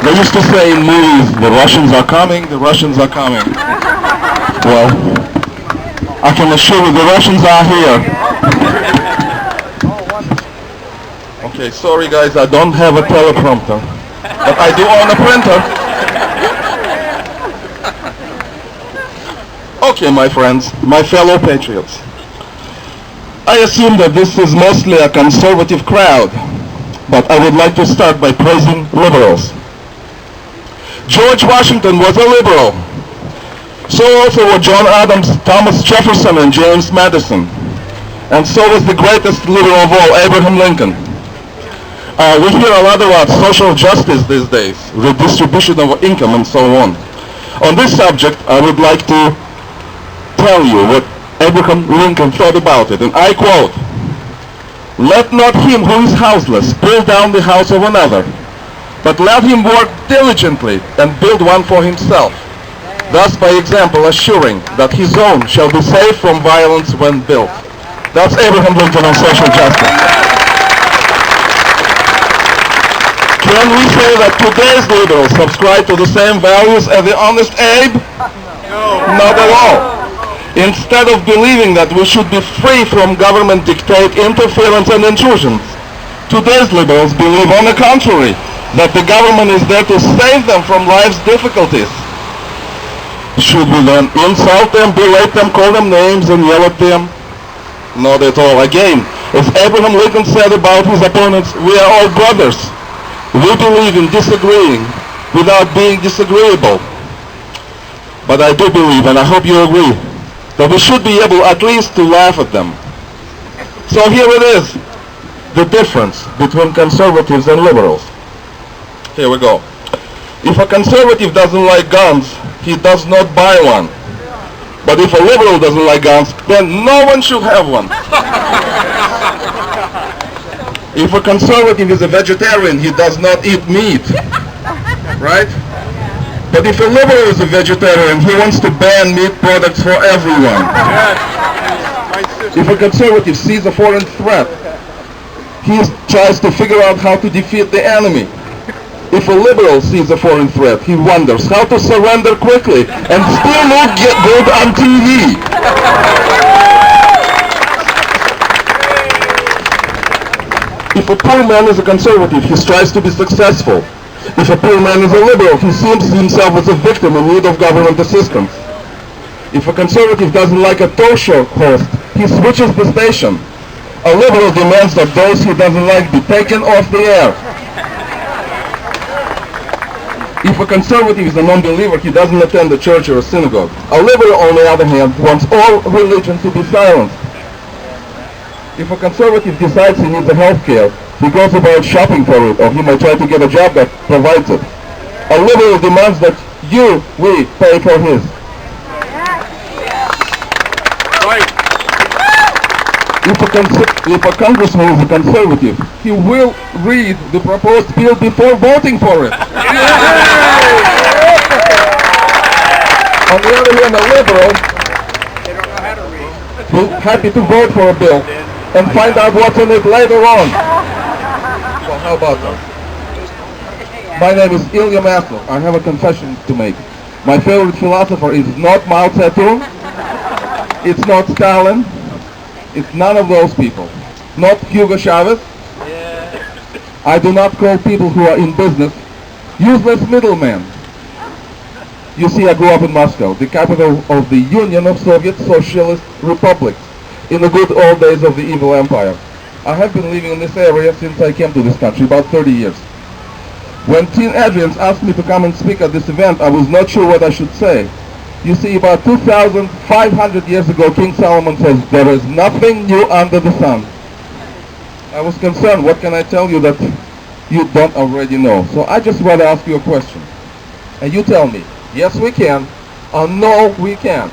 They used to say in movies, the Russians are coming, the Russians are coming. Well, I can assure you the Russians are here. Okay, sorry guys, I don't have a teleprompter, but I do own a printer. Okay, my friends, my fellow patriots. I assume that this is mostly a conservative crowd, but I would like to start by praising liberals. George Washington was a liberal. So also were John Adams, Thomas Jefferson, and James Madison. And so was the greatest liberal of all, Abraham Lincoln. We hear a lot about social justice these days, redistribution of income, and so on. On this subject, I would like to tell you what Abraham Lincoln thought about it, and I quote, "Let not him who is houseless pull down the house of another, but let him work diligently and build one for himself, thus by example assuring that his own shall be safe from violence when built." That's Abraham Lincoln on social justice. Can we say that today's liberals subscribe to the same values as the honest Abe? No. Not at all. Instead of believing that we should be free from government dictate, interference, and intrusions, today's liberals believe, on the contrary, that the government is there to save them from life's difficulties. Should we then insult them, berate them, call them names, and yell at them? Not at all. Again, as Abraham Lincoln said about his opponents, we are all brothers. We believe in disagreeing without being disagreeable. But I do believe, and I hope you agree, that we should be able at least to laugh at them. So here it is, the difference between conservatives and liberals. Here we go. If a conservative doesn't like guns, he does not buy one. But if a liberal doesn't like guns, then no one should have one. If a conservative is a vegetarian, he does not eat meat. Right? But if a liberal is a vegetarian, he wants to ban meat products for everyone. If a conservative sees a foreign threat, he tries to figure out how to defeat the enemy. If a liberal sees a foreign threat, he wonders how to surrender quickly and still look good on TV. If a poor man is a conservative, he strives to be successful. If a poor man is a liberal, he sees himself as a victim in need of government assistance. If a conservative doesn't like a talk show host, he switches the station. A liberal demands that those he doesn't like be taken off the air. If a conservative is a non-believer, he doesn't attend a church or a synagogue. A liberal, on the other hand, wants all religion to be silenced. If a conservative decides he needs a health care, he goes about shopping for it, or he may try to get a job that provides it. A liberal demands that we pay for his. If a congressman is a conservative, he will read the proposed bill before voting for it. On the other hand, a liberal is happy to vote for a bill and find out what's in it later on. Well, how about that? My name is Ilya Maslov. I have a confession to make. My favorite philosopher is not Mao Zedong, it's not Stalin, it's none of those people. Not Hugo Chavez. I do not call people who are in business useless middlemen. You see, I grew up in Moscow, the capital of the Union of Soviet Socialist Republics, in the good old days of the evil empire. I have been living in this area since I came to this country, about 30 years. When Teen Adrians asked me to come and speak at this event, I was not sure what I should say. You see, about 2,500 years ago, King Solomon says, "There is nothing new under the sun." I was concerned, what can I tell you that you don't already know? So I just want to ask you a question. And you tell me, yes we can, or no we can't.